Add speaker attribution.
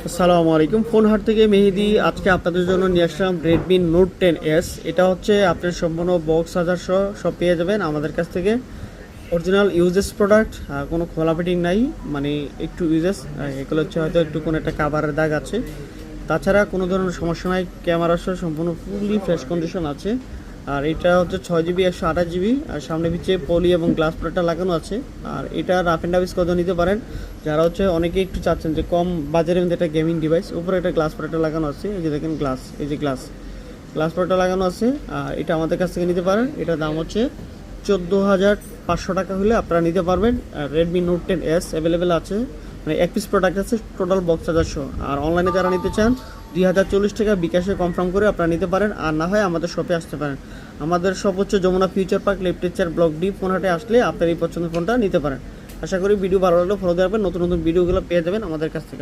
Speaker 1: আসসালামু আলাইকুম। ফোন হাট থেকে মেহেদি আজকে আপনাদের জন্য নিয়ে আসলাম রেডমি নোট 10s। এটা হচ্ছে আপনার সম্পূর্ণ বক্স হাজার সব পেয়ে যাবেন আমাদের কাছ থেকে। অরিজিনাল ইউজেস প্রোডাক্ট, কোনো খোলা ফিটিং নাই, মানে একটু ইউজেস। এগুলো হচ্ছে হয়তো একটু কোনো একটা কাভারের দাগ আছে, তাছাড়া কোনো ধরনের সমস্যা নাই। ক্যামেরা সহ সম্পূর্ণ ফুললি ফ্রেশ কন্ডিশন আছে। আর এটা হচ্ছে 6GB 128GB, আর সামনে পিছিয়ে পলি এবং গ্লাস প্রোডাক্টটা লাগানো আছে। আর এটা রাফ অ্যান্ড ডাবিস কত নিতে পারেন যারা হচ্ছে অনেকে একটু চাচ্ছেন যে কম বাজারের মধ্যে একটা গেমিং ডিভাইস, উপরে একটা গ্লাস প্রোডাক্টটা লাগানো আছে। এই যে দেখেন গ্লাস, এই যে গ্লাস প্রোডাক্টটা লাগানো আছে। আর এটা আমাদের কাছ থেকে নিতে পারেন। এটার দাম হচ্ছে 14,500 টাকা হলে আপনারা নিতে পারবেন। রেডমি নোট 10s অ্যাভেলেবেল আছে, মানে এক পিস প্রোডাক্ট আছে, টোটাল বক্স 1000। আর অনলাইনে যারা নিতে চান 2040 টাকা বিকাশে কনফার্ম করে আপনারা নিতে পারেন, আর না হয় আমাদের শপে আসতে পারেন। আমাদের শপ হচ্ছে যমুনা ফিউচার পার্ক, লেফটেচার ব্লক ডি। ফোন হাটে আসলে আপনার এই পছন্দের ফোনটা নিতে পারেন। আশা করি ভিডিও ভালো লাগলে ফলো দেবেন, নতুন নতুন ভিডিওগুলো পেয়ে যাবেন আমাদের কাছ থেকে।